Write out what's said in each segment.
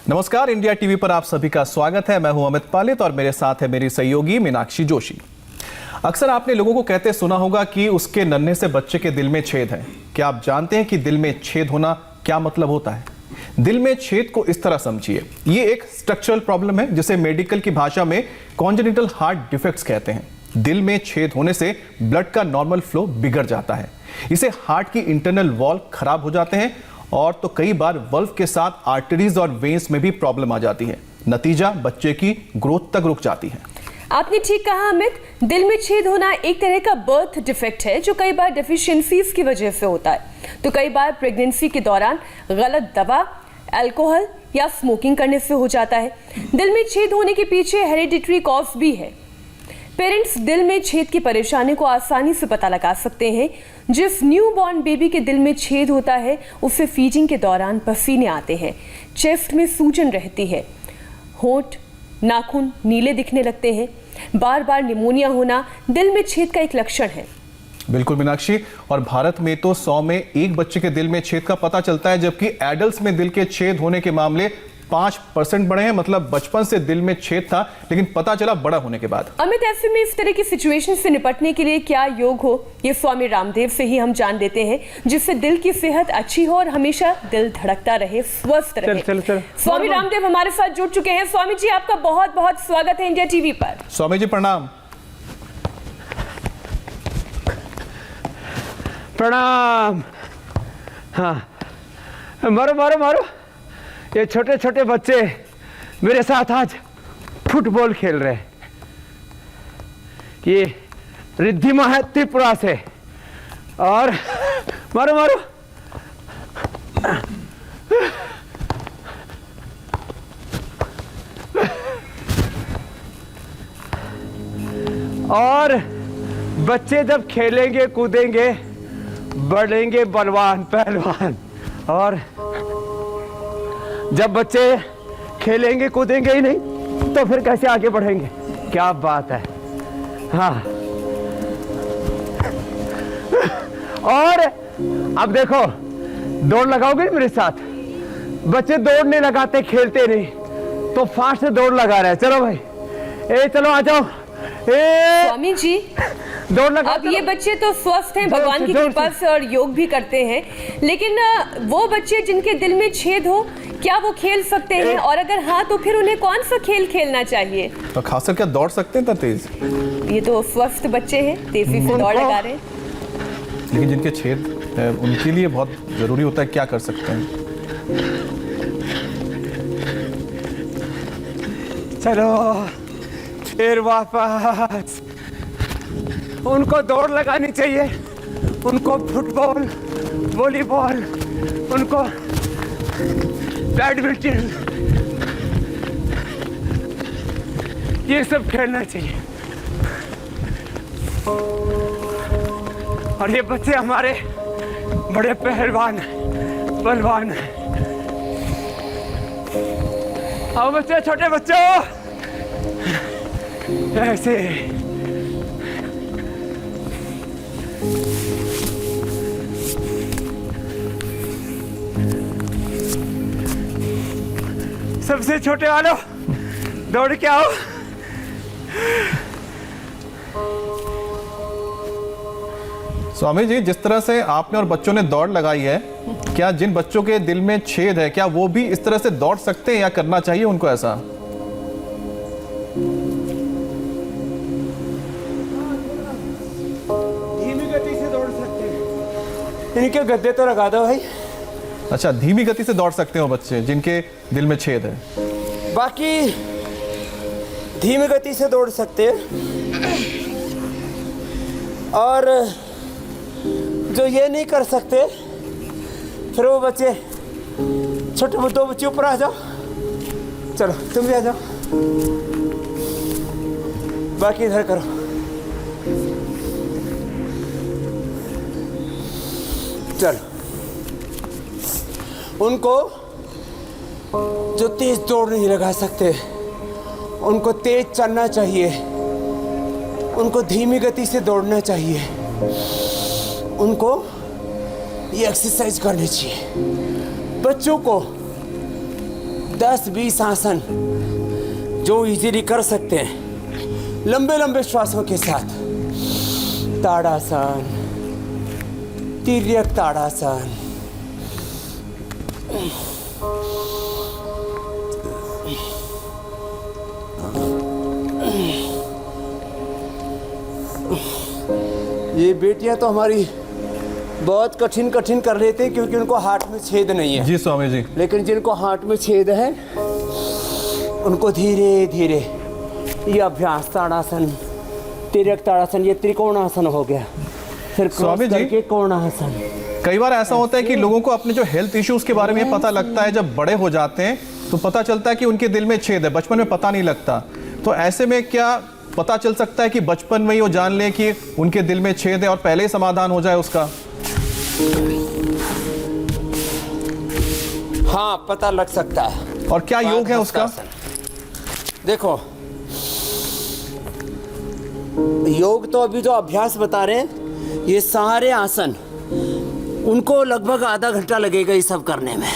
नमस्कार, India TV पर आप सभी का स्वागत है। मैं हूं अमित पालित और मेरे साथ है मेरी सहयोगी मीनाक्षी जोशी। अक्सर आपने लोगों को कहते सुना होगा कि उसके नन्हे से बच्चे के दिल में छेद है। क्या आप जानते हैं कि दिल में छेद होना क्या मतलब होता है? दिल में छेद को इस तरह समझिए, ये एक स्ट्रक्चरल प्रॉब्लम है जिसे मेडिकल की भाषा में कॉन्जेनिटल हार्ट डिफेक्ट्स कहते हैं। दिल में छेद होने से ब्लड का नॉर्मल फ्लो बिगड़ जाता है। इसे हार्ट की इंटरनल वॉल्व खराब हो जाते हैं और तो कई बार वल्व के साथ आर्टरीज और वेन्स में भी प्रॉब्लम आ जाती है। नतीजा बच्चे की ग्रोथ तक रुक जाती है। आपने ठीक कहा अमित, दिल में छेद होना एक तरह का बर्थ डिफेक्ट है जो कई बार डेफिशिएंसीज की वजह से होता है। तो कई बार प्रेगनेंसी के दौरान गलत दवा, अल्कोहल या स्मोकिंग करने से हो जाता है। दिल में छेद होने के पीछे हेरिडिटरी कॉज भी है। पेरेंट्स दिल में छेद की परेशानी को आसानी से पता लगा सकते हैं। जिस न्यूबॉर्न बेबी के दिल में छेद होता है उसे फीडिंग के दौरान पसीने आते हैं, चेस्ट में सूजन रहती है, होंठ नाखून नीले दिखने लगते हैं, बार बार निमोनिया होना दिल में छेद का एक लक्षण है। बिल्कुल मीनाक्षी, और भारत में तो 100 में एक बच्चे के दिल में छेद का पता चलता है, जबकि एडल्ट्स में दिल के छेद होने के मामले 5% बढ़े हैं। मतलब बचपन से दिल में छेद था लेकिन पता चला बड़ा होने के बाद। अमित, ऐसे में इस तरह की सिचुएशन से निपटने के लिए क्या योग हो, ये स्वामी रामदेव से ही हम जान देते हैं, जिससे दिल की सेहत अच्छी हो और हमेशा दिल धड़कता रहे, स्वस्थ रहे। चल। स्वामी रामदेव हमारे साथ जुड़ चुके हैं। स्वामी जी, आपका बहुत बहुत स्वागत है इंडिया टीवी पर। स्वामी जी प्रणाम। प्रणाम। हाँ, मारो मारो मारो। ये छोटे छोटे बच्चे मेरे साथ आज फुटबॉल खेल रहे हैं। ये रिद्धिमा है त्रिपुरा से, और मारो मारो। और बच्चे जब खेलेंगे कूदेंगे बढ़ेंगे बलवान पहलवान, और जब बच्चे खेलेंगे कूदेंगे ही नहीं तो फिर कैसे आगे बढ़ेंगे? क्या बात है। हाँ, और अब देखो, दौड़ लगाओगे मेरे साथ? बच्चे दौड़ नहीं लगाते, खेलते नहीं, तो फास्ट से दौड़ लगा रहे हैं। चलो भाई, चलो आ जाओ। स्वामी जी, दौड़ लगा। अब ये बच्चे तो स्वस्थ हैं भगवान की कृपा से और योग भी करते हैं, लेकिन वो बच्चे जिनके दिल में छेद हो, क्या वो खेल सकते हैं? और अगर हाँ तो फिर उन्हें कौन सा खेल खेलना चाहिए? तो खासकर क्या दौड़ सकते हैं इतना तेज? ये तो स्वस्थ बच्चे हैं, तेजी से दौड़ लगा रहे हैं। लेकिन जिनके छेद है उनके लिए बहुत जरूरी होता है, क्या कर सकते हैं? चलो फिर वापस। उनको दौड़ लगानी चाहिए, उनको फुटबॉल, वॉलीबॉल, उनको बैडमिंटन, ये सब खेलना चाहिए। और ये बच्चे हमारे बड़े पहलवान हैं, बलवान हैं। आओ बच्चे, छोटे बच्चों, ऐसे। सबसे छोटे वालों, दौड़ के आओ। स्वामी जी, जिस तरह से आपने और बच्चों ने दौड़ लगाई है, क्या जिन बच्चों के दिल में छेद है क्या वो भी इस तरह से दौड़ सकते हैं या करना चाहिए उनको ऐसा? धीमी गति से दौड़ सकते हैं। इनके गद्दे तो लगा दो भाई। अच्छा, धीमी गति से दौड़ सकते हो बच्चे जिनके दिल में छेद है? बाकी धीमी गति से दौड़ सकते हैं, और जो ये नहीं कर सकते फिर वो बच्चे, छोटे दो बच्चे ऊपर आ जाओ। चलो तुम भी आ जाओ, बाकी इधर करो। चलो, उनको जो तेज दौड़ नहीं लगा सकते उनको तेज चलना चाहिए, उनको धीमी गति से दौड़ना चाहिए, उनको ये एक्सरसाइज करनी चाहिए। बच्चों को 10-20 आसन जो इजीली कर सकते हैं लंबे लंबे श्वासों के साथ। ताड़ासन, तिर्यक ताड़ासन, ये बेटियां तो हमारी बहुत कठिन कठिन कर लेते हैं क्योंकि उनको हार्ट में छेद नहीं है। जी स्वामी जी। लेकिन जिनको हार्ट में छेद है उनको धीरे धीरे ये अभ्यास ताड़ासन, तिर्यक ताड़ासन, ये त्रिकोणासन हो गया, फिर स्वामी जी, करके कोणासन। कई बार ऐसा होता है कि लोगों को अपने जो हेल्थ इश्यूज के बारे में पता लगता है जब बड़े हो जाते हैं, तो पता चलता है कि उनके दिल में छेद है, बचपन में पता नहीं लगता। तो ऐसे में क्या पता चल सकता है कि बचपन में ही वो जान लें कि उनके दिल में छेद है और पहले ही समाधान हो जाए उसका? हाँ, पता लग सकता है। और क्या योग है उसका? देखो, योग तो अभी जो अभ्यास बता रहे हैं, ये सारे आसन उनको लगभग आधा घंटा लगेगा ये सब करने में।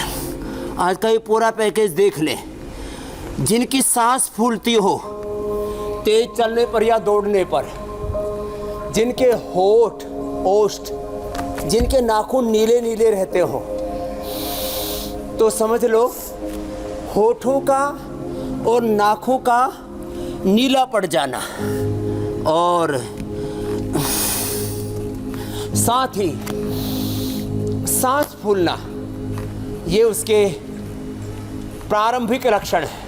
आज का ये पूरा पैकेज देख ले। जिनकी सांस फूलती हो तेज चलने पर या दौड़ने पर, जिनके होठ, ओष्ठ, जिनके नाखून नीले नीले रहते हो, तो समझ लो होठों का और नाखों का नीला पड़ जाना, और साथ ही सांस फूलना, ये उसके प्रारंभिक लक्षण है।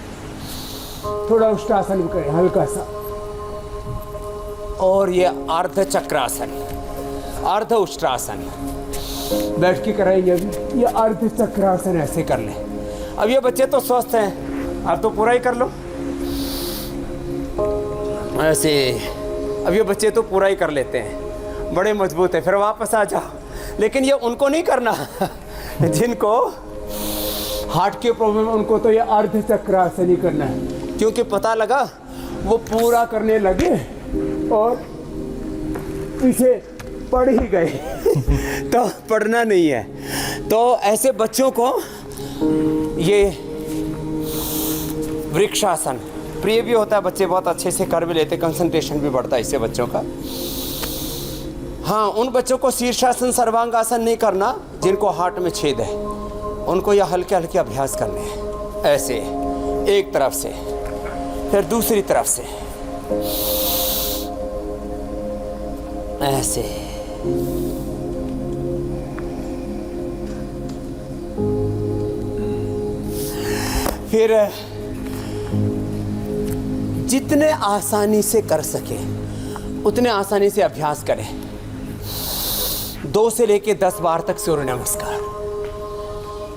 थोड़ा उष्टासन भी करें हल्का सा, और ये अर्ध चक्रासन, अर्ध उष्ट्रासन बैठ के कराएंगे। अभी ये अर्ध चक्रासन ऐसे कर ले। अब ये बच्चे तो स्वस्थ हैं, अब तो पूरा ही कर लो ऐसे। अब ये बच्चे तो पूरा ही कर लेते हैं, बड़े मजबूत है, फिर वापस आ जाओ। लेकिन ये उनको नहीं करना जिनको हार्ट के प्रॉब्लम, उनको तो ये अर्ध चक्रासन ही करना है। क्योंकि पता लगा वो पूरा करने लगे और पीछे पड़ ही गए तो पढ़ना नहीं है। तो ऐसे बच्चों को ये वृक्षासन प्रिय भी होता है, बच्चे बहुत अच्छे से कर भी लेते, कंसंट्रेशन भी बढ़ता है इससे बच्चों का। हाँ, उन बच्चों को शीर्षासन, सर्वांगासन नहीं करना जिनको हार्ट में छेद है, उनको यह हल्के हल्के अभ्यास करने हैं। ऐसे एक तरफ से, फिर दूसरी तरफ से, ऐसे। फिर जितने आसानी से कर सके उतने आसानी से अभ्यास करें। 2 से लेके 10 बार तक सूर्य नमस्कार।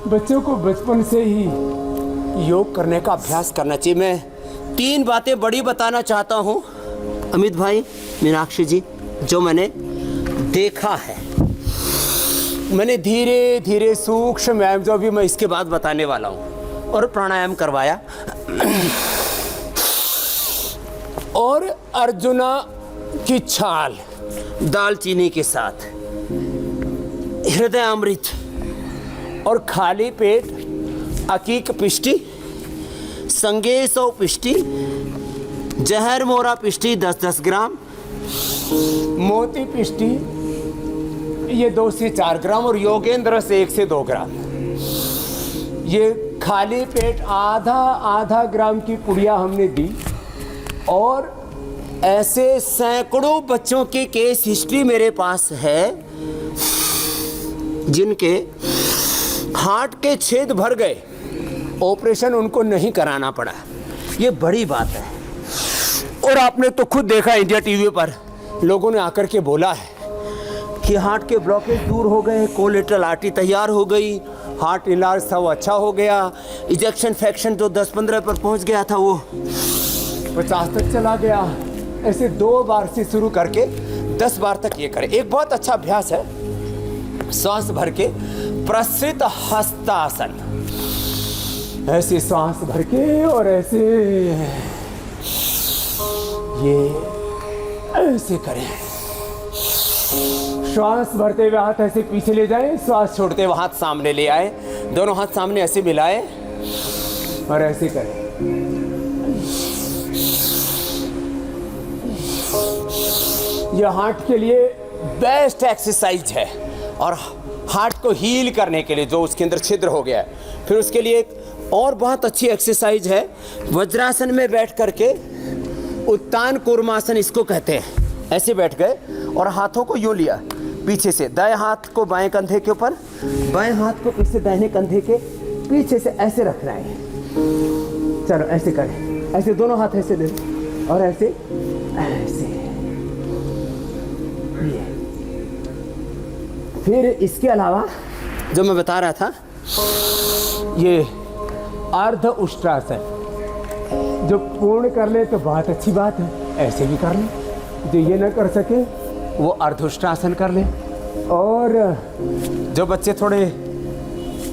बच्चों को बचपन से ही योग करने का अभ्यास करना चाहिए। मैं 3 बातें बड़ी बताना चाहता हूँ अमित भाई, मीनाक्षी जी, जो मैंने देखा है। मैंने धीरे धीरे सूक्ष्म व्यायाम, जो अभी मैं इसके बाद बताने वाला हूँ, और प्राणायाम करवाया। और अर्जुना की छाल दालचीनी के साथ, हृदय अमृत, और खाली पेट अकीक पिष्टी, संगेसो पिष्टी, जहर मोरा पिष्टी 10-10 ग्राम, मोती पिष्टी ये 2 से 4 ग्राम, और योगेंद्र से 1 से 2 ग्राम। ये खाली पेट आधा ग्राम की पुड़िया हमने दी। और ऐसे सैकड़ों बच्चों की केस हिस्ट्री मेरे पास है जिनके हार्ट के छेद भर गए, ऑपरेशन उनको नहीं कराना पड़ा। ये बड़ी बात है। और आपने तो खुद देखा इंडिया टीवी पर लोगों ने आकर के बोला है कि हार्ट के ब्लॉकेज दूर हो गए, कोलेटरल आर्टरी तैयार हो गई, हार्ट इलाज था वो अच्छा हो गया, इजेक्शन फ्रैक्शन जो 10-15 पर पहुंच गया था वो 50 तक चला गया। ऐसे 2 बार से शुरू करके 10 बार तक ये करें। एक बहुत अच्छा अभ्यास है, सांस भर के प्रसिद्ध हस्तासन। ऐसे सांस भर के और ऐसे ये ऐसे करें। श्वास भरते हुए हाथ ऐसे पीछे ले जाएं, श्वास छोड़ते हुए हाथ सामने ले आए, दोनों हाथ सामने ऐसे मिलाए, और ऐसे करें। यह हार्ट के लिए बेस्ट एक्सरसाइज है और हार्ट को हील करने के लिए जो उसके अंदर छिद्र हो गया है। फिर उसके लिए एक और बहुत अच्छी एक्सरसाइज है, वज्रासन में बैठ करके उत्तान कूर्मासन इसको कहते हैं। ऐसे बैठ गए और हाथों को यूं लिया पीछे से, दाएं हाथ को बाएं कंधे के ऊपर, बाएं हाथ को पीछे दाहिने कंधे के पीछे से ऐसे रखना है। चलो ऐसे करें, ऐसे दोनों हाथ ऐसे दे और ऐसे ऐसे। ये फिर इसके अलावा जो मैं बता रहा था, ये अर्ध उष्ट्रासन, जो पूर्ण कर ले तो बहुत अच्छी बात है, ऐसे भी कर ले। जो ये न कर सके वो अर्धउष्ट्रासन कर ले। और जो बच्चे थोड़े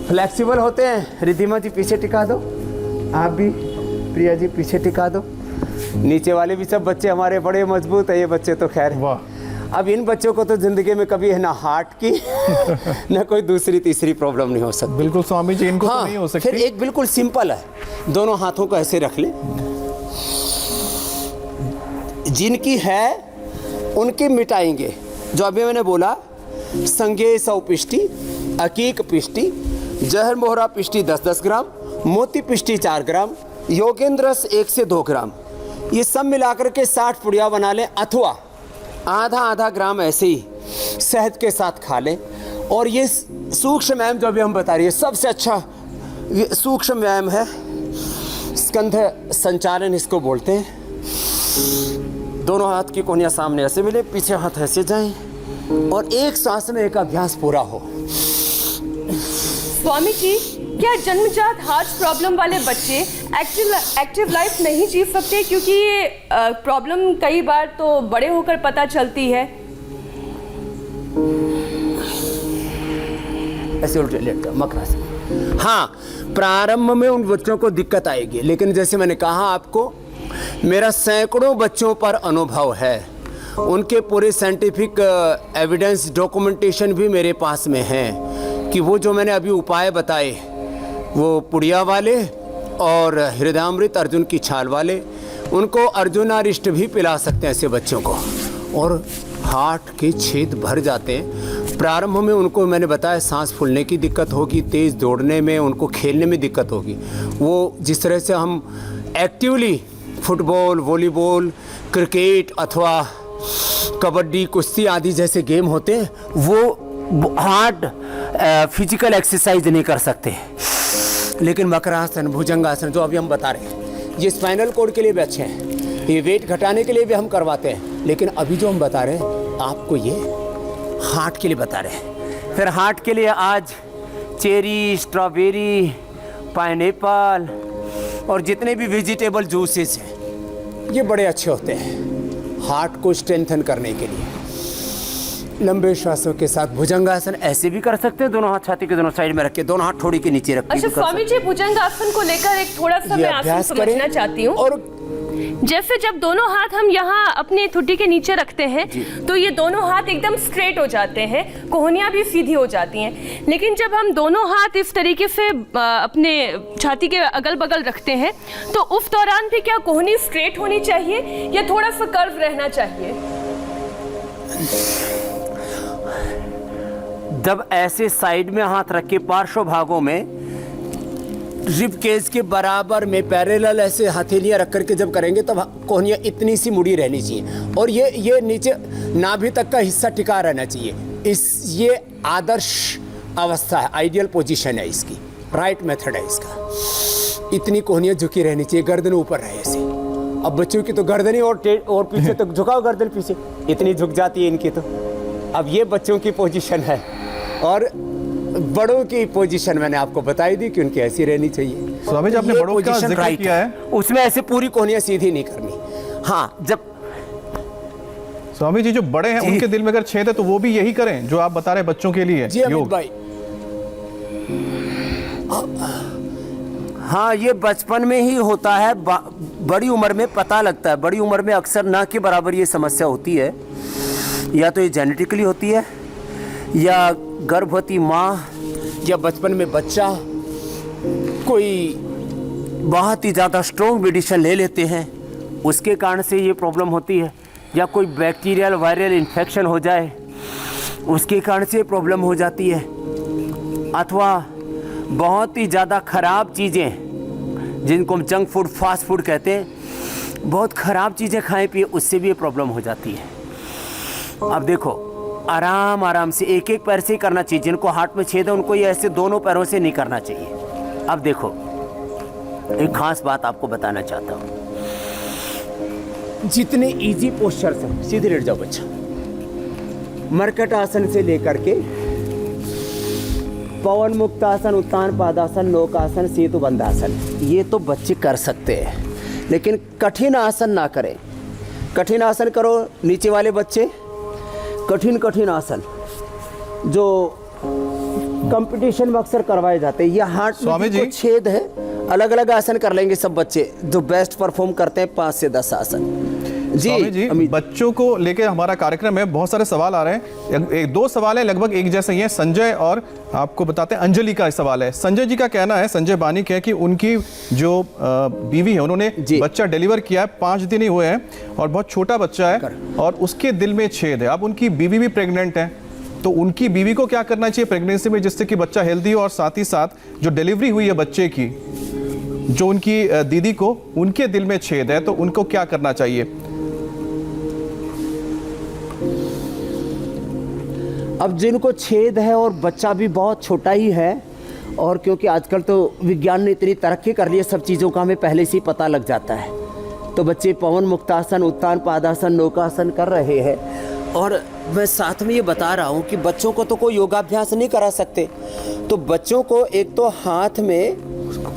फ्लेक्सिबल होते हैं, रिद्धिमा जी पीछे टिका दो, आप भी प्रिया जी पीछे टिका दो। नीचे वाले भी सब बच्चे हमारे बड़े मजबूत है, ये बच्चे तो खैर। वाह। अब इन बच्चों को तो जिंदगी में कभी है ना हार्ट की ना कोई दूसरी तीसरी प्रॉब्लम नहीं हो सकती। बिल्कुल स्वामी जी, इनको हाँ, तो नहीं हो सकती। फिर एक बिल्कुल सिंपल है, दोनों हाथों को ऐसे रख ले। जिनकी है उनकी मिटाएंगे। जो अभी मैंने बोला, संज्ञेय 100 पिष्टी, अकीक पिष्टी, जहर मोहरा पिष्टी 10-10 ग्राम, मोती पिष्टी 4 ग्राम, योगेंद्र रस 1 से 2 ग्राम, ये सब मिलाकर के 60 पुड़िया बना लें, अथवा आधा ग्राम ऐसे ही शहद के साथ खा लें। और ये सूक्ष्म व्यायाम जो अभी हम बता रही है, सबसे अच्छा सूक्ष्म व्यायाम है, स्कंध संचालन इसको बोलते हैं। दोनों हाथ की कोहनियाँ सामने ऐसे मिले, पीछे हाथ ऐसे जाएं और एक सांस में एक अभ्यास पूरा हो। स्वामी जी, क्या जन्मजात हार्ट प्रॉब्लम वाले बच्चे एक्टिव लाइफ नहीं जी सकते? क्योंकि ये प्रॉब्लम कई बार तो बड़े होकर पता चलती है। ऐसे उल्टे लेट जाओ, मकरासन। हाँ, प्रारंभ में उन बच्चों को दिक्कत आएगी, लेकिन जैसे मैंने कहा आपको, मेरा सैकड़ों बच्चों पर अनुभव है, उनके पूरे साइंटिफिक एविडेंस डॉक्यूमेंटेशन भी मेरे पास में है कि वो जो मैंने अभी उपाय बताए, वो पुड़िया वाले और हृदयामृत अर्जुन की छाल वाले, उनको अर्जुनारिष्ट भी पिला सकते हैं ऐसे बच्चों को, और हार्ट के छेद भर जाते हैं। प्रारंभ में उनको मैंने बताया सांस फूलने की दिक्कत होगी, तेज़ दौड़ने में, उनको खेलने में दिक्कत होगी। वो जिस तरह से हम एक्टिवली फुटबॉल, वॉलीबॉल, क्रिकेट अथवा कबड्डी, कुश्ती आदि जैसे गेम होते हैं, वो हार्ड फिजिकल एक्सरसाइज नहीं कर सकते। लेकिन मकरासन, भुजंगासन जो अभी हम बता रहे हैं, ये स्पाइनल कोड के लिए भी अच्छे हैं, ये वेट घटाने के लिए भी हम करवाते हैं। लेकिन अभी जो हम बता रहे हैं आपको, ये हार्ट के लिए बता रहे हैं। फिर हार्ट के लिए आज चेरी, स्ट्रॉबेरी, पाइनएप्पल और जितने भी वेजिटेबल जूसेस हैं, ये बड़े अच्छे होते हैं हार्ट को स्ट्रेंथन करने के लिए। लंबे श्वासों के साथ भुजंगासन ऐसे भी कर सकते हैं, दोनों हाथ छाती के दोनों साइड में रख के, दोनों हाथ ठोड़ी के नीचे रख के। अच्छा स्वामी जी, भुजंगासन को लेकर एक थोड़ा सा मैं आसन समझना चाहती हूँ। और जैसे जब दोनों हाथ हम यहाँ अपने ठुड्डी के नीचे रखते हैं तो ये दोनों हाथ एकदम स्ट्रेट हो जाते हैं, कोहनियाँ भी सीधी हो जाती हैं। लेकिन जब हम दोनों हाथ इस तरीके से अपने छाती के अगल बगल रखते हैं तो उस दौरान भी क्या कोहनी स्ट्रेट होनी चाहिए या थोड़ा सा कर्व रहना चाहिए? जब ऐसे साइड में हाथ रख के पार्श्व भागों में रिब केज के बराबर में पैरेलल ऐसे हथेलियां रख करके जब करेंगे तब कोहनियाँ इतनी सी मुड़ी रहनी चाहिए और ये नीचे नाभि तक का हिस्सा टिका रहना चाहिए। ये आदर्श अवस्था है, आइडियल पोजीशन है इसकी, राइट मेथड है इसका। इतनी कोहनियाँ झुकी रहनी चाहिए, गर्दन ऊपर रहे ऐसे। अब बच्चों की तो गर्दन ही और पीछे तक झुकाओ, गर्दन पीछे इतनी झुक जाती है इनकी। तो अब ये बच्चों की पोजीशन है और बड़ों की पोजीशन मैंने आपको बताई दी कि उनकी ऐसी रहनी चाहिए। स्वामी जी, आपने बड़ों का जिक्र किया है, उसमें ऐसे पूरी कोहनियाँ सीधी नहीं करनी। हाँ, जब स्वामी जी जो बड़े हैं उनके दिल में अगर छेद है तो वो भी यही करें जो आप बता रहे हैं बच्चों के लिए जी अमित भाई। हाँ, ये बचपन में ही होता है, बड़ी उम्र में पता लगता है। बड़ी उम्र में अक्सर ना के बराबर ये समस्या होती है, या तो ये जेनेटिकली होती है या गर्भवती माँ या बचपन में बच्चा कोई बहुत ही ज़्यादा स्ट्रॉन्ग मेडिसिन ले लेते हैं, उसके कारण से ये प्रॉब्लम होती है, या कोई बैक्टीरियल वायरल इन्फेक्शन हो जाए उसके कारण से प्रॉब्लम हो जाती है, अथवा बहुत ही ज़्यादा ख़राब चीज़ें जिनको हम जंक फूड फास्ट फूड कहते हैं, बहुत ख़राब चीज़ें खाएं पिए उससे भी ये प्रॉब्लम हो जाती है। अब देखो आराम आराम से एक एक पैर से ही करना चाहिए, जिनको हार्ट में छेद है उनको ये ऐसे दोनों पैरों से नहीं करना चाहिए। अब देखो एक खास बात आपको बताना चाहता हूँ, जितने इजी पोस्चर से सीधे लेट जाओ बच्चा, मरकट आसन से लेकर के पवन मुक्तासन, उत्तान पादासन, नौकासन, सेतु बंधासन, ये तो बच्चे कर सकते हैं, लेकिन कठिन आसन ना करें। कठिन आसन करो नीचे वाले बच्चे, कठिन आसन जो कंपटीशन में अक्सर करवाए जाते हैं, ये हार्ट में जो छेद है, अलग अलग आसन कर लेंगे सब बच्चे जो बेस्ट परफॉर्म करते हैं 5 से 10 आसन। जी बच्चों को लेके हमारा कार्यक्रम में बहुत सारे सवाल आ रहे हैं, एक दो सवाल है लगभग एक जैसे ही है। संजय और आपको बताते हैं अंजलि का सवाल है। संजय जी का कहना है, संजय बानिक है कि उनकी जो बीवी है उन्होंने बच्चा डिलीवर किया है, 5 दिन ही हुए हैं और बहुत छोटा बच्चा है और उसके दिल में छेद है। अब उनकी बीवी भी प्रेग्नेंट है, तो उनकी बीवी को क्या करना चाहिए प्रेगनेंसी में जिससे कि बच्चा हेल्दी हो, और साथ ही साथ जो डिलीवरी हुई है बच्चे की, जो उनकी दीदी को उनके दिल में छेद है, तो उनको क्या करना चाहिए? अब जिनको छेद है और बच्चा भी बहुत छोटा ही है, और क्योंकि आजकल तो विज्ञान ने इतनी तरक्की कर ली है, सब चीज़ों का हमें पहले से ही पता लग जाता है, तो बच्चे पवन मुक्तासन, उत्तान पादासन, नौकासन कर रहे हैं। और मैं साथ में ये बता रहा हूँ कि बच्चों को तो कोई योगाभ्यास नहीं करा सकते, तो बच्चों को एक तो हाथ में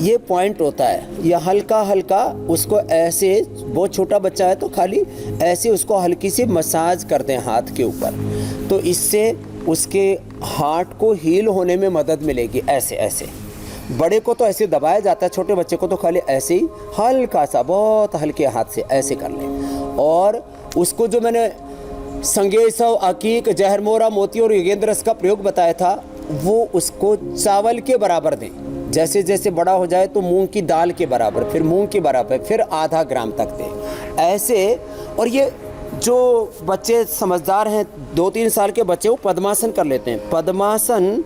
ये पॉइंट होता है, ये हल्का हल्का उसको ऐसे, बहुत छोटा बच्चा है तो खाली ऐसे उसको हल्की सी मसाज कर दें हाथ के ऊपर, तो इससे उसके हार्ट को हील होने में मदद मिलेगी। ऐसे ऐसे बड़े को तो ऐसे दबाया जाता है, छोटे बच्चे को तो खाली ऐसे ही हल्का सा बहुत हल्के हाथ से ऐसे कर लें। और उसको जो मैंने संगेसव, अकीक, जहरमोरा, मोती और युगेंद्र रस का प्रयोग बताया था, वो उसको चावल के बराबर दें। जैसे जैसे बड़ा हो जाए तो मूंग की दाल के बराबर, फिर मूंग के बराबर, फिर आधा ग्राम तक दें ऐसे। और ये जो बच्चे समझदार हैं, 2-3 साल के बच्चे, वो पद्मासन कर लेते हैं। पद्मासन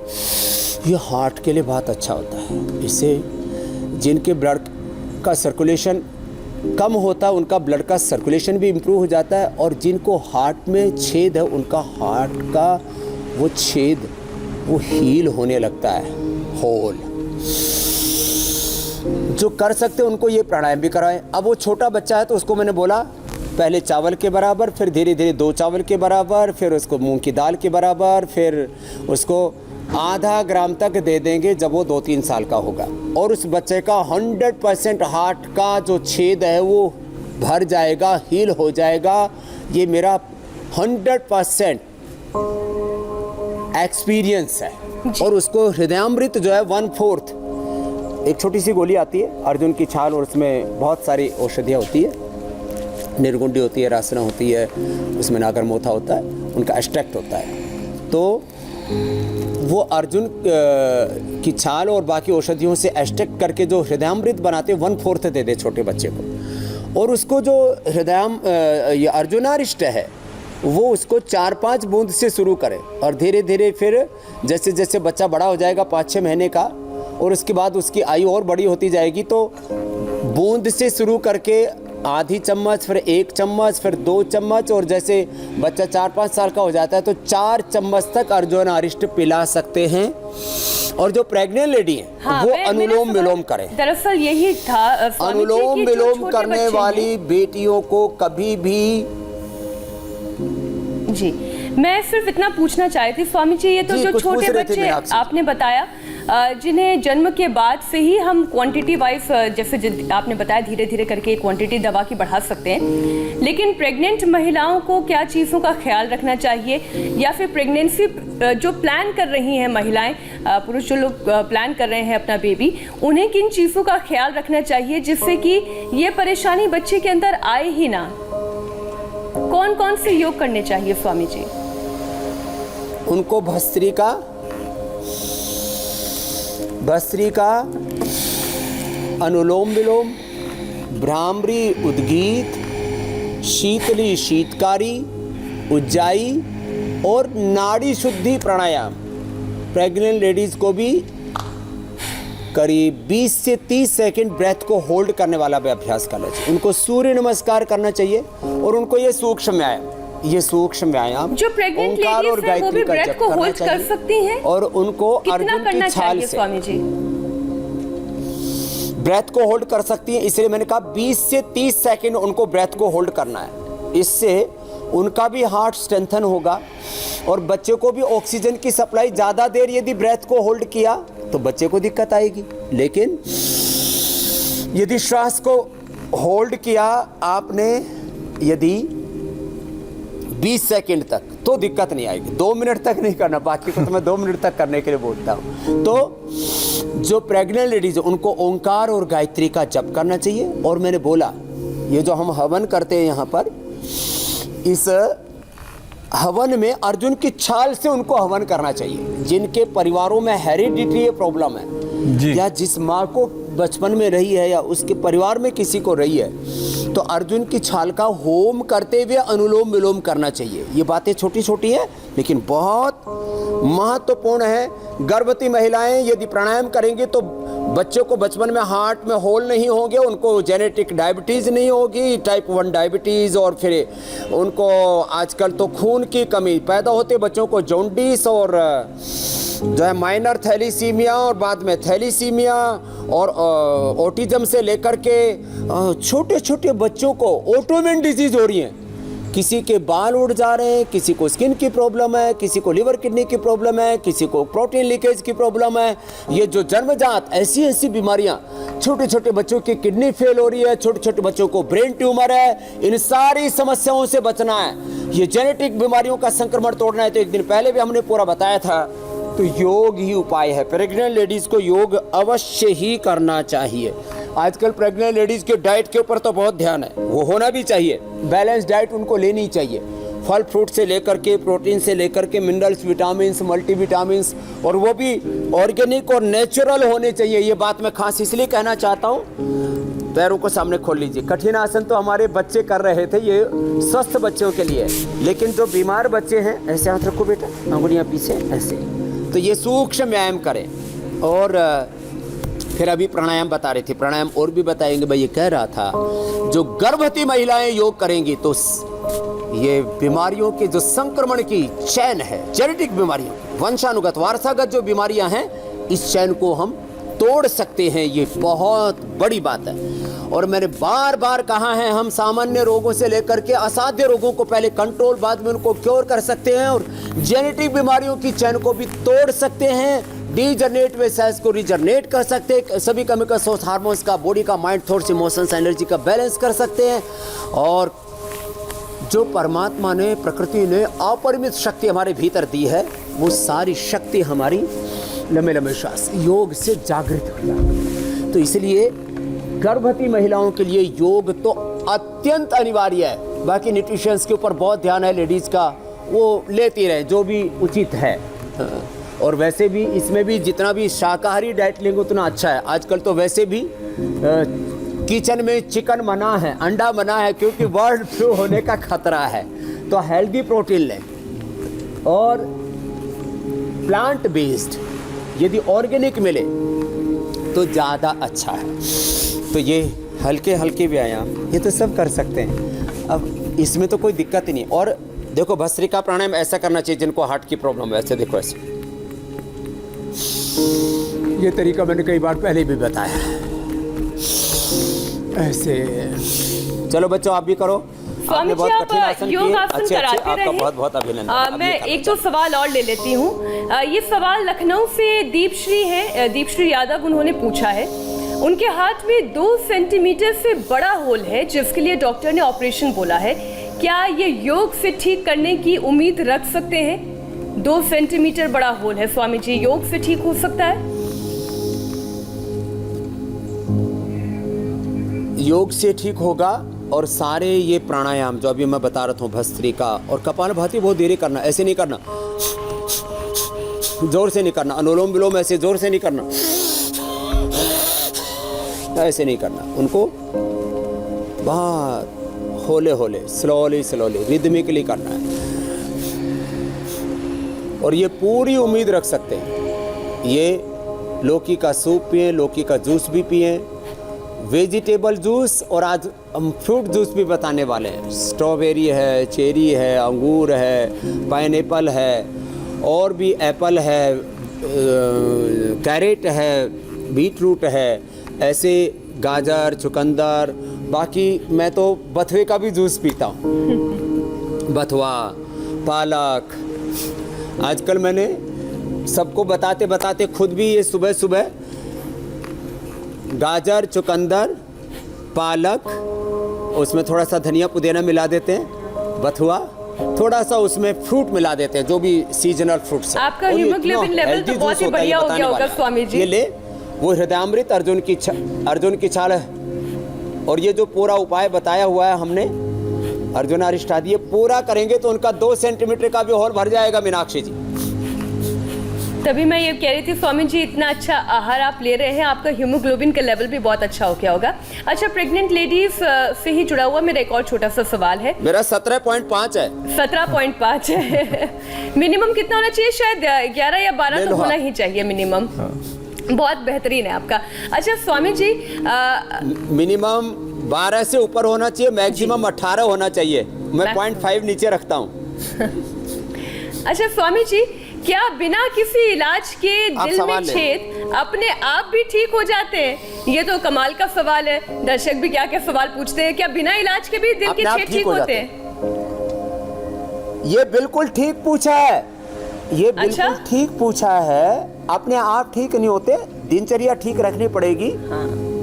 ये हार्ट के लिए बहुत अच्छा होता है, इससे जिनके ब्लड का सर्कुलेशन कम होता है उनका ब्लड का सर्कुलेशन भी इम्प्रूव हो जाता है, और जिनको हार्ट में छेद है उनका हार्ट का वो छेद वो हील होने लगता है, होल। जो कर सकते हैं उनको ये प्राणायाम भी कराएं। अब वो छोटा बच्चा है तो उसको मैंने बोला पहले चावल के बराबर, फिर धीरे धीरे 2 चावल के बराबर, फिर उसको मूंग की दाल के बराबर, फिर उसको आधा ग्राम तक दे देंगे जब वो 2-3 साल का होगा। और उस बच्चे का 100% हार्ट का जो छेद है वो भर जाएगा, हील हो जाएगा। ये मेरा 100% एक्सपीरियंस है। और उसको हृदयामृत जो है 1/4 एक छोटी सी गोली आती है, अर्जुन की छाल, और उसमें बहुत सारी औषधियाँ होती है, निर्गुंडी होती है, रासना होती है, उसमें नागर मोथा होता है, उनका एक्सट्रैक्ट होता है। तो वो अर्जुन की छाल और बाकी औषधियों से एक्सट्रैक्ट करके जो हृदयामृत बनाते हैं 1/4 दे दे छोटे बच्चे को। और उसको जो ये अर्जुनारिष्ट है वो उसको 4-5 बूंद से शुरू करें, और धीरे धीरे फिर जैसे जैसे बच्चा बड़ा हो जाएगा 5-6 महीने का, और उसके बाद उसकी आयु और बड़ी होती जाएगी, तो बूंद से शुरू करके आधी चम्मच, फिर 1 चम्मच, फिर 2 चम्मच, और जैसे बच्चा 4-5 साल का हो जाता है तो 4 चम्मच तक अर्जुनारिष्ट पिला सकते हैं। और जो प्रेग्नेंट लेडी है हाँ, वो अनुलोम विलोम करें। दरअसल यही था, अनुलोम विलोम करने वाली बेटियों को कभी भी जी, मैं सिर्फ इतना पूछना चाहती थी स्वामी जी, ये तो जो छोटे बच्चे आपने बताया जिन्हें जन्म के बाद से ही हम क्वांटिटी वाइज, जैसे आपने बताया धीरे धीरे करके क्वांटिटी दवा की बढ़ा सकते हैं, लेकिन प्रेग्नेंट महिलाओं को क्या चीज़ों का ख्याल रखना चाहिए, या फिर प्रेगनेंसी जो प्लान कर रही हैं महिलाएं, पुरुष जो लोग प्लान कर रहे हैं अपना बेबी, उन्हें किन चीज़ों का ख्याल रखना चाहिए जिससे कि ये परेशानी बच्चे के अंदर आए ही ना? कौन कौन से योग करने चाहिए स्वामी जी? उनको भस्त्रिका अनुलोम विलोम, भ्रामरी उद्गीत, शीतली शीतकारी, उज्जाई और नाड़ी शुद्धि प्राणायाम। प्रेग्नेंट लेडीज़ को भी करीब 20 से 30 सेकंड ब्रेथ को होल्ड करने वाला भी अभ्यास करना चाहिए। उनको सूर्य नमस्कार करना चाहिए और उनको ये सूक्ष्म व्यायाम जो प्रेग्नेंट लेडीज हैं वो भी ब्रेथ को होल्ड कर सकती हैं और उनको अर्जुन की छाल से स्वामी जी ब्रेथ को होल्ड कर सकती हैं। इसलिए मैंने कहा 20 से 30 सेकंड उनको ब्रेथ को होल्ड करना है। इससे उनका भी हार्ट स्ट्रेंथन होगा और बच्चे को भी ऑक्सीजन की सप्लाई ज़्यादा देर यदि ब्रेथ को होल्ड किया तो बच्चे को दिक्कत आएगी। लेकिन यदि श्वास को होल्ड किया आपने यदि 20 सेकंड तक तो दिक्कत नहीं आएगी। 2 मिनट तक नहीं करना, बाकी को तो मैं 2 मिनट तक करने के लिए बोलता हूँ। तो जो प्रेग्नेंट लेडीज उनको ओंकार और गायत्री का जप करना चाहिए। और मैंने बोला ये जो हम हवन करते हैं यहाँ पर, इस हवन में अर्जुन की छाल से उनको हवन करना चाहिए। जिनके परिवारों में हेरिडिटरी प्रॉब्लम है या जिस माँ को बचपन में रही है या उसके परिवार में किसी को रही है, तो अर्जुन की छाल का होम करते हुए अनुलोम विलोम करना चाहिए। ये बातें छोटी छोटी हैं लेकिन बहुत महत्वपूर्ण है। गर्भवती महिलाएं यदि प्राणायाम करेंगी तो बच्चों को बचपन में हार्ट में होल नहीं होंगे, उनको जेनेटिक डायबिटीज़ नहीं होगी, टाइप 1 डायबिटीज़, और फिर उनको आजकल तो खून की कमी पैदा होते बच्चों को जॉन्डिस और जो है माइनर थैलीसीमिया और बाद में थैलीसीमिया और ऑटिज्म से लेकर के छोटे छोटे बच्चों को ऑटोइम्यून डिजीज हो रही हैं। किसी के बाल उड़ जा रहे हैं, किसी को स्किन की प्रॉब्लम है, किसी को लिवर किडनी की प्रॉब्लम है, किसी को प्रोटीन लीकेज की प्रॉब्लम है। ये जो जन्मजात ऐसी बीमारियां, छोटे छोटे बच्चों की किडनी फेल हो रही है, छोटे छोटे बच्चों को ब्रेन ट्यूमर है, इन सारी समस्याओं से बचना है। ये जेनेटिक बीमारियों का संक्रमण तोड़ना है। तो एक दिन पहले भी हमने पूरा बताया था, तो योग ही उपाय है। प्रेग्नेंट लेडीज को योग अवश्य ही करना चाहिए। आजकल प्रेग्नेंट लेडीज के डाइट के ऊपर तो बहुत ध्यान है, वो होना भी चाहिए। बैलेंस डाइट उनको लेनी चाहिए, फल फ्रूट से लेकर के प्रोटीन से लेकर के मिनरल्स, विटामिन्स, मल्टीविटामिन्स, और वो भी ऑर्गेनिक और नेचुरल होने चाहिए। ये बात मैं खास इसलिए कहना चाहता हूँ। पैरों को सामने खोल लीजिए। कठिन आसन तो हमारे बच्चे कर रहे थे, ये स्वस्थ बच्चों के लिए, लेकिन जो बीमार बच्चे हैं, ऐसे हाथ रखो बेटा, अंगुलियाँ पीछे ऐसे, तो ये सूक्ष्म व्यायाम करें। और फिर अभी प्राणायाम बता रही थी, प्राणायाम और भी बताएंगे। भाई ये कह रहा था जो गर्भवती महिलाएं योग करेंगी तो ये बीमारियों के जो संक्रमण की चैन है, जेनेटिक बीमारियों, वंशानुगत वारसागत जो बीमारियां हैं, इस चैन को हम तोड़ सकते हैं। ये बहुत बड़ी बात है। और मैंने बार बार कहा है, हम सामान्य रोगों से लेकर के असाध्य रोगों को पहले कंट्रोल, बाद में उनको क्योर कर सकते हैं, और जेनेटिक बीमारियों की चैन को भी तोड़ सकते हैं। डीजनरेट वे सेल्स को रीजनरेट कर सकते हैं। सभी केमिकल सोर्स हार्मोन्स का, बॉडी का, माइंड, थॉट्स, इमोशंस, एनर्जी का बैलेंस कर सकते हैं। और जो परमात्मा ने, प्रकृति ने अपरिमित शक्ति हमारे भीतर दी है, वो सारी शक्ति हमारी लंबे लंबे श्वास योग से जागृत हो जाए। तो इसलिए गर्भवती महिलाओं के लिए योग तो अत्यंत अनिवार्य है। बाकी न्यूट्रिशंस के ऊपर बहुत ध्यान है लेडीज़ का, वो लेती रहे जो भी उचित है। और वैसे भी इसमें भी जितना भी शाकाहारी डाइट लेंगे उतना अच्छा है। आजकल तो वैसे भी किचन में चिकन मना है, अंडा मना है, क्योंकि बर्ड फ्लू होने का खतरा है। तो हेल्दी प्रोटीन लें और प्लांट बेस्ड यदि ऑर्गेनिक मिले तो ज़्यादा अच्छा है। तो ये हल्के हल्के व्यायाम ये तो सब कर सकते हैं, अब इसमें तो कोई दिक्कत ही नहीं। और देखो भस्त्रिका प्राणायाम ऐसा करना चाहिए जिनको हार्ट की प्रॉब्लम है, ऐसे देखो ऐसे। ये तरीका मैंने कई बार पहले भी बताया है, ऐसे। चलो बच्चों आप भी करो। स्वामी जी आप योग आसन कराते रहे। बहुत बहुत अभिनंदन। मैं एक दो सवाल और ले लेती हूँ। ये सवाल लखनऊ से दीपश्री है, दीपश्री यादव, उन्होंने पूछा है। उनके हाथ में 2 सेंटीमीटर से बड़ा होल है जिसके लिए डॉक्टर ने ऑपरेशन बोला है। क्या ये योग से ठीक करने की उम्मीद रख सकते हैं? 2 सेंटीमीटर बड़ा होल है स्वामी जी, योग से ठीक हो सकता है? योग से ठीक होगा। और सारे ये प्राणायाम जो अभी मैं बता रहा था, भस्त्रिका और कपालभाति बहुत धीरे करना, ऐसे नहीं करना, जोर से नहीं करना। अनुलोम विलोम ऐसे जोर से नहीं करना, ऐसे नहीं करना, उनको बहुत होले होले स्लोली रिदमिकली करना है। और ये पूरी उम्मीद रख सकते हैं, ये लौकी का सूप पिए, लौकी का जूस भी पिए, वेजिटेबल जूस, और आज हम फ्रूट जूस भी बताने वाले हैं। स्ट्रॉबेरी है, चेरी है, अंगूर है, पाइनएप्पल है, और भी एप्पल है, कैरेट है, बीटरूट है, ऐसे गाजर, चुकंदर। बाकी मैं तो बथुए का भी जूस पीता हूँ, बथुआ, पालक। आजकल मैंने सबको बताते बताते खुद भी ये सुबह सुबह गाजर, चुकंदर, पालक, उसमें थोड़ा सा धनिया पुदीना मिला देते हैं, बथुआ, थोड़ा सा उसमें फ्रूट मिला देते हैं, जो भी सीजनल फ्रूट्स हैं। आपका और ये हीमोग्लोबिन इतना लेवल तो healthy बहुत ही juice होता है, बढ़िया ये हो बताने गया होगा, वाला है। स्वामी जी। ये ले, वो हृदयामृत अर्जुन की छाल है। और ये जो पूरा उपाय बताया हुआ है हमने, अर्जुन अरिष्टादि, ये पूरा करेंगे तो उनका 2 सेंटीमीटर का भी हॉल भर जाएगा, मीनाक्षी जी। तभी मैं ये कह रही थी स्वामी जी, इतना अच्छा आहार आप ले रहे हैं, आपका हीमोग्लोबिन का लेवल भी बहुत अच्छा हो गया होगा। अच्छा, प्रेग्नेंट लेडीज से ही जुड़ा हुआ मेरा एक और छोटा सा सवाल है। मेरा 17.5 है। 17.5 है। मिनिमम कितना होना चाहिए? शायद 11 या 12 तो होना ही चाहिए मिनिमम। बहुत बेहतरीन है आपका। अच्छा स्वामी जी, मिनिमम 12 से ऊपर होना चाहिए, मैक्सिमम 18 होना चाहिए। मैं 0.5 नीचे रखता हूँ। अच्छा स्वामी जी, क्या बिना किसी इलाज के आप दिल में सवाल लें। छेद अपने आप भी ठीक हो जाते हैं? ये तो कमाल का सवाल है। दर्शक भी क्या क्या सवाल पूछते हैं, क्या बिना इलाज के भी दिल के अपने आप छेद ठीक ठीक हो होते जाते हैं? ये बिल्कुल ठीक पूछा है, ये बिल्कुल अच्छा? ठीक पूछा है। अपने आप ठीक नहीं होते, दिनचर्या ठीक रखनी पड़ेगी।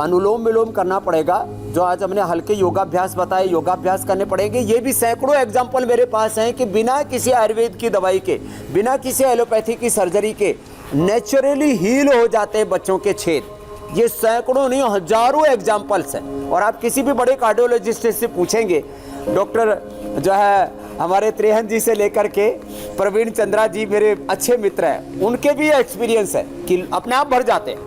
अनुलोम विलोम करना पड़ेगा, जो आज हमने हल्के योगाभ्यास बताए, योगाभ्यास करने पड़ेंगे। ये भी सैकड़ों एग्जाम्पल मेरे पास हैं कि बिना किसी आयुर्वेद की दवाई के, बिना किसी एलोपैथी की सर्जरी के नेचुरली हील हो जाते हैं बच्चों के छेद। ये सैकड़ों नहीं, हजारों एग्जाम्पल्स हैं। और आप किसी भी बड़े कार्डियोलॉजिस्ट से पूछेंगे, डॉक्टर जो है हमारे त्रिहन जी से लेकर के प्रवीण चंद्रा जी मेरे अच्छे मित्र हैं, उनके भी एक्सपीरियंस है कि अपने आप भर जाते हैं।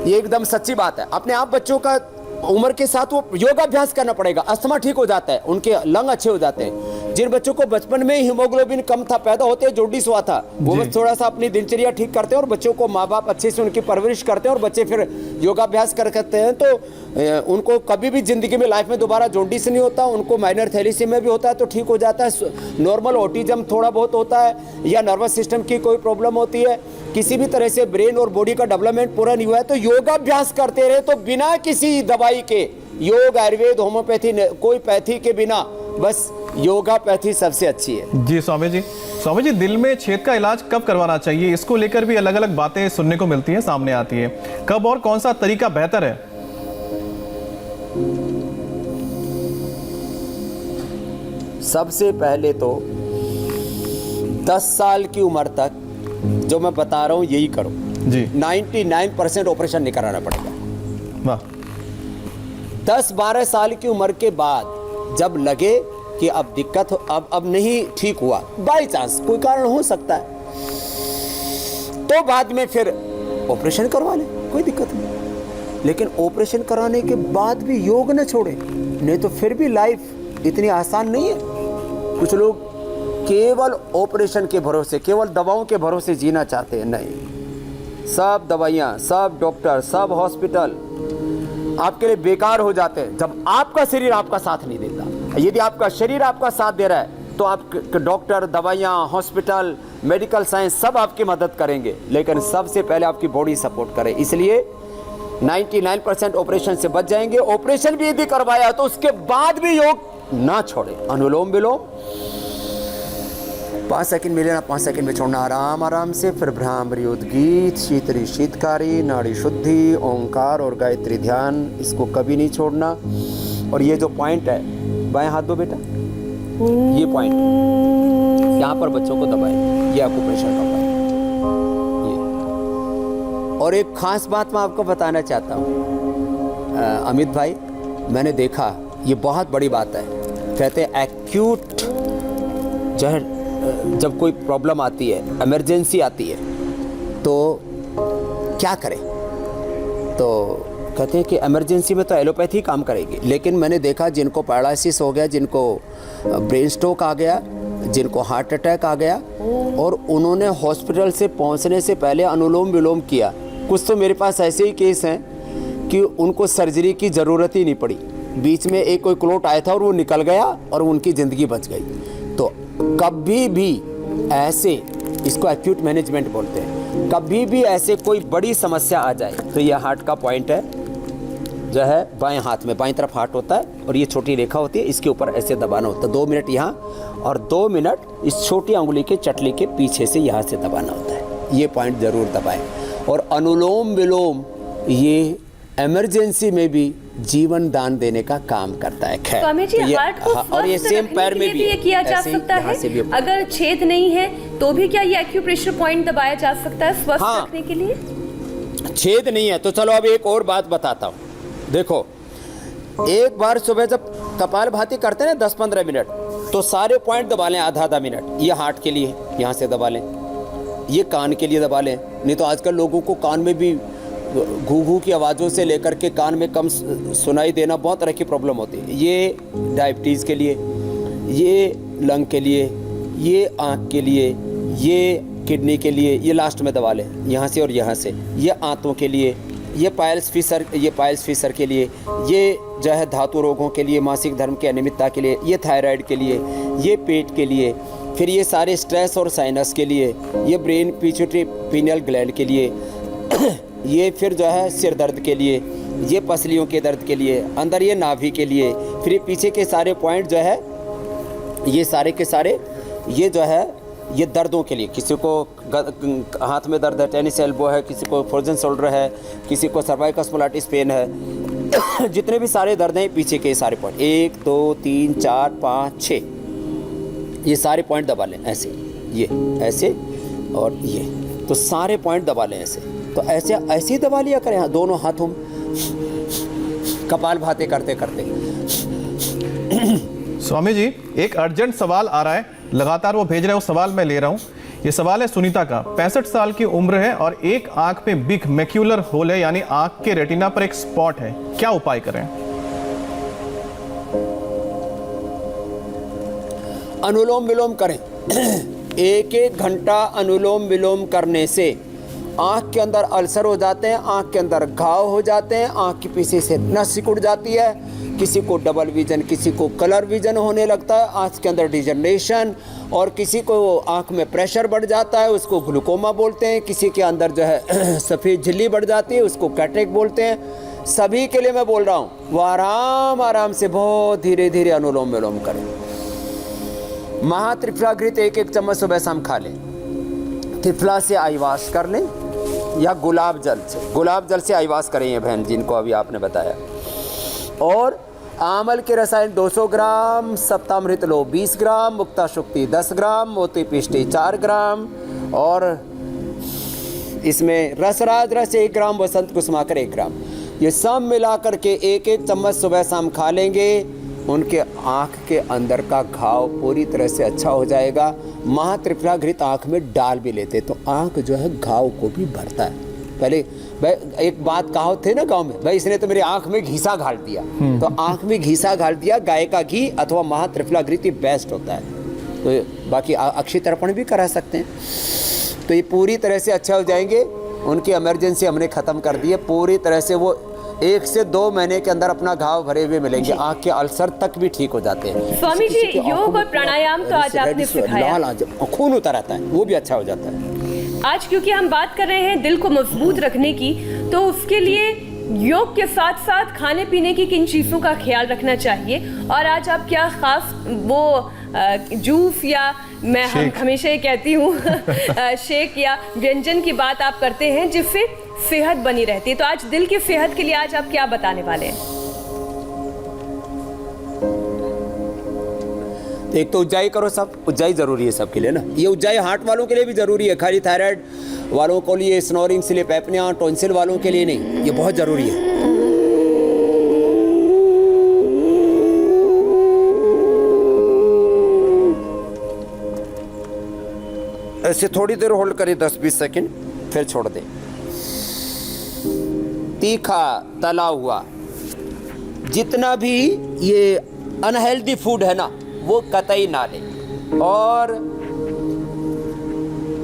ये एकदम सच्ची बात है। अपने आप बच्चों का उम्र के साथ वो योगाभ्यास करना पड़ेगा, अस्थमा ठीक हो जाता है, उनके लंग अच्छे हो जाते हैं। जिन बच्चों को बचपन में हीमोग्लोबिन कम था, पैदा होते जॉन्डिस हुआ था, वो बस थोड़ा सा अपनी दिनचर्या ठीक करते हैं और बच्चों को माँ बाप अच्छे से उनकी परवरिश करते हैं और बच्चे फिर योगाभ्यास करते हैं, तो उनको कभी भी जिंदगी में लाइफ में दोबारा जॉन्डिस नहीं होता। उनको माइनर थैलेसीमिया भी होता है तो ठीक हो जाता है। नॉर्मल ऑटिज्म थोड़ा बहुत होता है, या नर्वस सिस्टम की कोई प्रॉब्लम होती है, किसी भी तरह से ब्रेन और बॉडी का डेवलपमेंट पूरा नहीं हुआ है, तो योगाभ्यास करते रहे तो बिना किसी दवाई के, योग, आयुर्वेद, होम्योपैथी, कोई पैथी के बिना, बस योगापैथी सबसे अच्छी है। जी स्वामी जी, दिल में छेद का इलाज कब करवाना चाहिए? इसको लेकर भी अलग अलग बातें सुनने को मिलती हैं, सामने आती है। कब और कौन सा तरीका बेहतर है? सबसे पहले तो 10 साल की उम्र तक जो मैं बता रहा हूं यही करो जी। 99% ऑपरेशन नहीं कराना पड़ेगा। वाह। 10-12 साल की उम्र के बाद जब लगे कि अब दिक्कत हो, अब नहीं ठीक हुआ, बाई चांस कोई कारण हो सकता है, तो बाद में फिर ऑपरेशन करवा ले, कोई दिक्कत नहीं। लेकिन ऑपरेशन कराने के बाद भी योग न छोड़े, नहीं तो फिर भी लाइफ इतनी आसान नहीं है। कुछ लोग केवल ऑपरेशन के भरोसे, केवल दवाओं के भरोसे जीना चाहते हैं। नहीं, सब दवाइयाँ, सब डॉक्टर, सब हॉस्पिटल आपके लिए बेकार हो जाते हैं जब आपका शरीर आपका साथ नहीं देता। यदि आपका शरीर आपका साथ दे रहा है तो आप डॉक्टर, दवाइयाँ, हॉस्पिटल, मेडिकल साइंस सब आपकी मदद करेंगे, लेकिन सबसे पहले आपकी बॉडी सपोर्ट करे। इसलिए 99% ऑपरेशन से बच जाएंगे। ऑपरेशन भी यदि करवाया तो उसके बाद भी योग ना छोड़े। अनुलोम विलोम 5 सेकंड मिले ना, 5 सेकंड में छोड़ना, आराम आराम से। फिर भ्रामरी उद्गीत, शीतरी शीतकारी, नाड़ी शुद्धि, ओंकार और गायत्री ध्यान, इसको कभी नहीं छोड़ना। और ये जो पॉइंट है, बाएं हाथ दो बेटा, ये पॉइंट यहाँ पर बच्चों को दबाए, ये आपको प्रेशर का पॉइंट। और एक खास बात मैं आपको बताना चाहता हूँ अमित भाई, मैंने देखा, ये बहुत बड़ी बात है। कहते हैं एक्यूट जो है, जब कोई प्रॉब्लम आती है, इमरजेंसी आती है, तो क्या करें? तो कहते हैं कि इमरजेंसी में तो एलोपैथी काम करेगी, लेकिन मैंने देखा जिनको पैरालिसिस हो गया, जिनको ब्रेन स्ट्रोक आ गया, जिनको हार्ट अटैक आ गया, और उन्होंने हॉस्पिटल से पहुंचने से पहले अनुलोम विलोम किया। कुछ तो मेरे पास ऐसे ही केस हैं कि उनको सर्जरी की ज़रूरत ही नहीं पड़ी, बीच में एक कोई क्लोट आया था और वो निकल गया और उनकी ज़िंदगी बच गई। तो कभी भी ऐसे, इसको एक्यूट मैनेजमेंट बोलते हैं, कभी भी ऐसे कोई बड़ी समस्या आ जाए तो ये हार्ट का पॉइंट है जो है बाएं हाथ में, बाएं तरफ हार्ट होता है और ये छोटी रेखा होती है, इसके ऊपर ऐसे दबाना होता है 2 मिनट यहाँ और 2 मिनट इस छोटी अंगुली के चटली के पीछे से यहाँ से दबाना होता है। ये पॉइंट ज़रूर दबाएं। और अनुलोम विलोम ये इमरजेंसी में भी जीवन दान देने का काम करता है। खैर स्वामी जी, तो ये, हार्ट को और ये स्वस्थ सेम रखने पैर के में लिए भी ये किया जा ऐसे ही सकता यहाँ से भी है। अगर छेद नहीं है तो भी क्या ये एक्यूप्रेशर पॉइंट दबाया जा सकता है स्वस्थ हाँ। रखने के लिए? छेद नहीं है तो चलो अब एक और बात बताता हूँ। देखो, एक बार सुबह जब कपालभाति करते हैं 10-15 मिनट, तो सारे पॉइंट दबा लें आधा मिनट। ये हार्ट के लिए यहाँ से दबा लें, ये कान के लिए दबा लें। नहीं तो आजकल लोगों को कान में भी घू घू की आवाज़ों से लेकर के कान में कम सुनाई देना, बहुत तरह की प्रॉब्लम होती है। ये डायबिटीज़ के लिए, ये लंग के लिए, ये आँख के लिए, ये किडनी के लिए, ये लास्ट में दबा लें यहाँ से और यहाँ से। ये आंतों के लिए, ये पाइल्स फिशर के लिए, ये जो है धातु रोगों के लिए, मासिक धर्म की अनियमितता के लिए, ये थायराइड के लिए, ये पेट के लिए, फिर ये सारे स्ट्रेस और साइनस के लिए, ये ब्रेन पिट्यूटरी पीनियल ग्लैंड के लिए, ये फिर जो है सिर दर्द के लिए, ये पसलियों के दर्द के लिए, अंदर ये नाभि के लिए, फिर ये पीछे के सारे पॉइंट जो है ये सारे के सारे ये जो है ये दर्दों के लिए। किसी को हाथ में दर्द है, टेनिस एल्बो है, किसी को फ्रोजन शोल्डर है, किसी को सर्वाइकल स्पॉन्डिलाइटिस पेन है, जितने भी सारे दर्द हैं पीछे के सारे पॉइंट 1 2 3 4 5 6 ये सारे पॉइंट दबा लें ऐसे, ये ऐसे और ये, तो सारे पॉइंट दबा लें ऐसे। तो ऐसे ही दबा लिया करें हाँ, दोनों हाथों में कपालभाति करते करते। स्वामी जी, एक अर्जेंट सवाल आ रहा है, लगातार वो भेज रहे हैं, वो सवाल मैं ले रहा हूँ। ये सवाल है सुनीता का, 65 साल की उम्र है और एक आंख में बिग मैक्यूलर होल है, यानी आंख के रेटिना पर एक स्पॉट है, क्या उपाय करें? अनुलोम विलोम करें। 1-1 घंटा अनुलोम विलोम करने से आँख के अंदर अल्सर हो जाते हैं, आँख के अंदर घाव हो जाते हैं, आँख के पीछे से नस सिकुड़ जाती है, किसी को डबल विजन, किसी को कलर विजन होने लगता है, आँख के अंदर डिजनरेशन, और किसी को आँख में प्रेशर बढ़ जाता है, उसको ग्लूकोमा बोलते हैं, किसी के अंदर जो है सफ़ेद झिल्ली बढ़ जाती है, उसको कैटरेक्ट बोलते हैं। सभी के लिए मैं बोल रहा हूँ वो आराम से बहुत धीरे धीरे अनुलोम विलोम करें। महात्रिफला घृत 1-1 चम्मच सुबह शाम खा लें। त्रिफला से आई वॉश कर लें या गुलाब जल से आई वॉश करें, ये बहन जिनको अभी आपने बताया। और आमल के रसायन 200 ग्राम, सप्तामृत लो 20 ग्राम, मुक्ता शुक्ति 10 ग्राम, मोती पिष्टी 4 ग्राम, और इसमें रसराज रस 1 ग्राम, वसंत कुसुमाकर 1 ग्राम, ये सब मिला करके 1-1 चम्मच सुबह शाम खा लेंगे। उनके आँख के अंदर का घाव पूरी तरह से अच्छा हो जाएगा। महात्रिफला घृत आँख में डाल भी लेते तो आँख जो है घाव को भी भरता है। पहले भाई एक बात कहावत थे ना गांव में, भाई इसने तो मेरी आँख में घीसा घाल दिया, तो आँख में घीसा घाल दिया, गाय का घी अथवा महात्रिफला घृत बेस्ट होता है। तो बाकी अक्षय तर्पण भी करा सकते हैं, तो ये पूरी तरह से अच्छा हो जाएंगे। उनकी इमरजेंसी हमने ख़त्म कर दी है पूरी तरह से। वो 1 से 2 महीने के अंदर अपना घाव भरे हुए मिलेंगे, आँख के अल्सर तक भी ठीक हो जाते हैं। स्वामी जी, योग और प्राणायाम तो आज आपने सिखाया, लाल खून उतर आता है, वो भी अच्छा हो जाता है। आज क्योंकि हम बात कर रहे हैं दिल को मजबूत रखने की, तो उसके लिए योग के साथ साथ खाने पीने की किन चीज़ों का ख्याल रखना चाहिए, और आज आप क्या खास वो जूस या मैं हमेशा ये कहती हूँ शेक या व्यंजन की बात आप करते हैं जिससे सेहत बनी रहती है, तो आज दिल की सेहत के लिए आज आप क्या बताने वाले हैं? एक तो उज्जाई करो, सब उज्जाई जरूरी है सबके लिए ना। ये उज्जाई हार्ट वालों के लिए भी जरूरी है, खाली थायराइड वालों को लिए, स्नोरिंग स्लीप एपनिया, टॉन्सिल वालों के लिए नहीं, ये बहुत जरूरी है। ऐसे थोड़ी देर होल्ड करें 10-20 सेकंड, फिर छोड़ दें। तीखा तला हुआ, जितना भी ये अनहेल्दी फूड है ना, वो कतई ना लें। और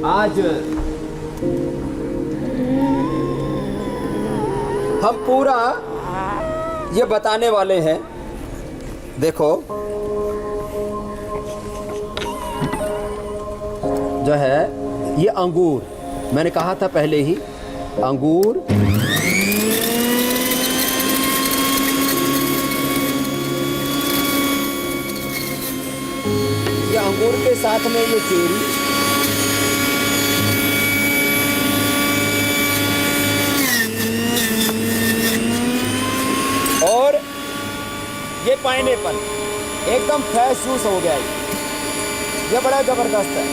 आज हम पूरा ये बताने वाले हैं। देखो जो है ये अंगूर, मैंने कहा था पहले ही, अंगूर ये अंगूर के साथ में ये चेरी, और ये पाइनएप्पल एकदम फ्रेश जूस हो गया ये बड़ा जबरदस्त है।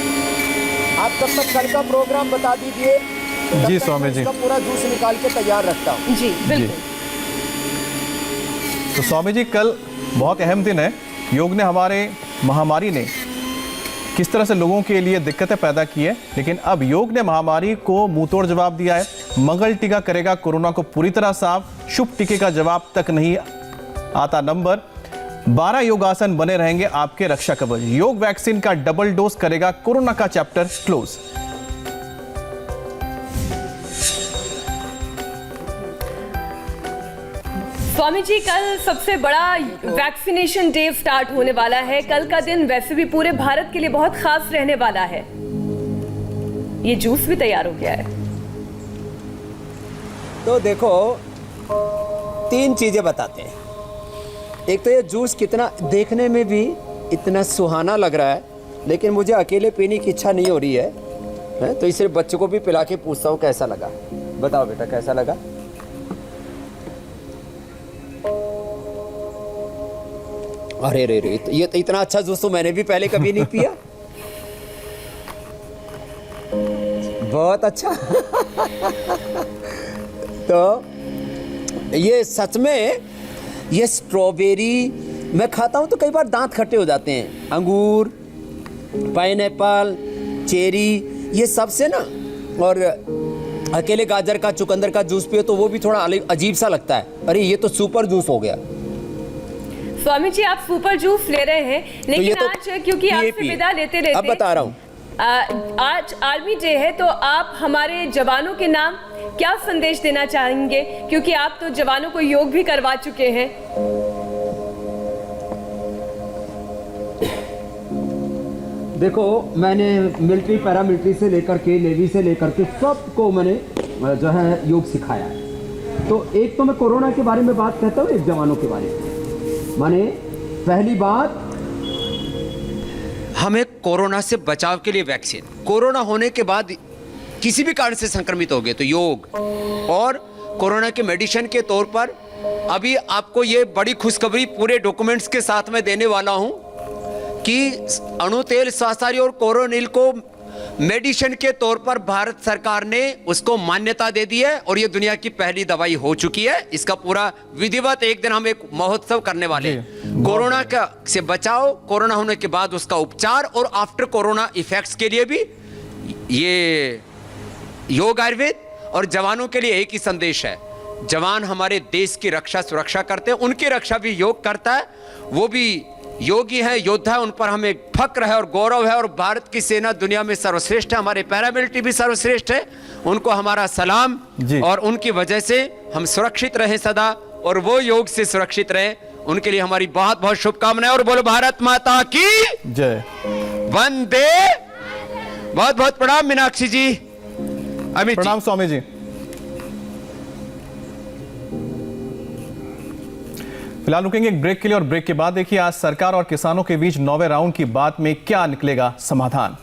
आप तब तक कल का प्रोग्राम बता दीजिए। जी स्वामी जी, इसका पूरा जूस निकाल के तैयार रखता हूँ। जी बिल्कुल। तो स्वामी जी, कल बहुत अहम दिन है। योग ने, हमारे महामारी ने किस तरह से लोगों के लिए दिक्कतें पैदा की है, लेकिन अब योग ने महामारी को मुंहतोड़ जवाब दिया है। मंगल टीका करेगा कोरोना को पूरी तरह साफ। शुभ टीके का जवाब तक नहीं आता नंबर। 12 योगासन बने रहेंगे आपके रक्षा कवच। योग वैक्सीन का डबल डोज करेगा कोरोना का चैप्टर क्लोज। स्वामी जी, कल सबसे बड़ा वैक्सीनेशन डे स्टार्ट होने वाला है। कल का दिन वैसे भी पूरे भारत के लिए बहुत खास रहने वाला है। ये जूस भी तैयार हो गया है। तो देखो, 3 चीजें बताते हैं। एक तो ये जूस कितना देखने में भी इतना सुहाना लग रहा है, लेकिन मुझे अकेले पीने की इच्छा नहीं हो रही है, तो इसे बच्चों को भी पिला के पूछता हूँ कैसा लगा। बताओ बेटा कैसा लगा। अरे रे रे, ये तो इतना अच्छा जूस तो मैंने भी पहले कभी नहीं पिया। बहुत अच्छा। तो ये सच में, ये स्ट्रॉबेरी मैं खाता हूँ तो कई बार दांत खट्टे हो जाते हैं। अंगूर, पाइनएप्पल, चेरी, ये सब से ना, और अकेले गाजर का, चुकंदर का जूस पियो तो वो भी थोड़ा अजीब सा लगता है। अरे ये तो सुपर जूस हो गया। स्वामी जी, आप सुपर जूस ले रहे हैं, लेकिन तो आज क्योंकि आपसे विदा लेते लेते अब बता रहा हूँ, आज आर्मी डे है, तो आप हमारे जवानों के नाम क्या संदेश देना चाहेंगे, क्योंकि आप तो जवानों को योग भी करवा चुके हैं। देखो, मैंने मिलिट्री, पैरामिलिट्री से लेकर के, नेवी से लेकर के सबको मैंने जो है योग सिखाया है। तो एक तो मैं कोरोना के बारे में बात कहता हूँ, एक जवानों के बारे में। माने पहली बात, हमें कोरोना से बचाव के लिए वैक्सीन, कोरोना होने के बाद किसी भी कारण से संक्रमित हो गए तो योग, और कोरोना के मेडिसिन के तौर पर अभी आपको ये बड़ी खुशखबरी पूरे डॉक्यूमेंट्स के साथ में देने वाला हूं कि अणु तेल स्वास्थ्य और कोरोनिल को मेडिसिन के तौर पर भारत सरकार ने उसको मान्यता दे दी है, और ये दुनिया की पहली दवाई हो चुकी है। इसका पूरा विधिवत एक दिन हम एक महोत्सव करने वाले हैं। कोरोना का से बचाव, कोरोना होने के बाद उसका उपचार, और आफ्टर कोरोना इफेक्ट्स के लिए भी ये योग आयुर्वेद। और जवानों के लिए एक ही संदेश है, जवान हमारे देश की रक्षा सुरक्षा करते हैं, उनकी रक्षा भी योग करता है। वो भी योगी है, योद्धा है, उन पर हमें फक्र है और गौरव है। और भारत की सेना दुनिया में सर्वश्रेष्ठ है, हमारे पैरामिलिट्री भी सर्वश्रेष्ठ है, उनको हमारा सलाम। और उनकी वजह से हम सुरक्षित रहें सदा, और वो योग से सुरक्षित रहें, उनके लिए हमारी बहुत बहुत शुभकामनाएं। और बोलो भारत माता की जय, वंदे। बहुत बहुत प्रणाम मीनाक्षी जी, अमित जी। प्रणाम स्वामी जी। फिलहाल रुकेंगे एक ब्रेक के लिए, और ब्रेक के बाद देखिए आज सरकार और किसानों के बीच 9वें राउंड की बात में क्या निकलेगा समाधान।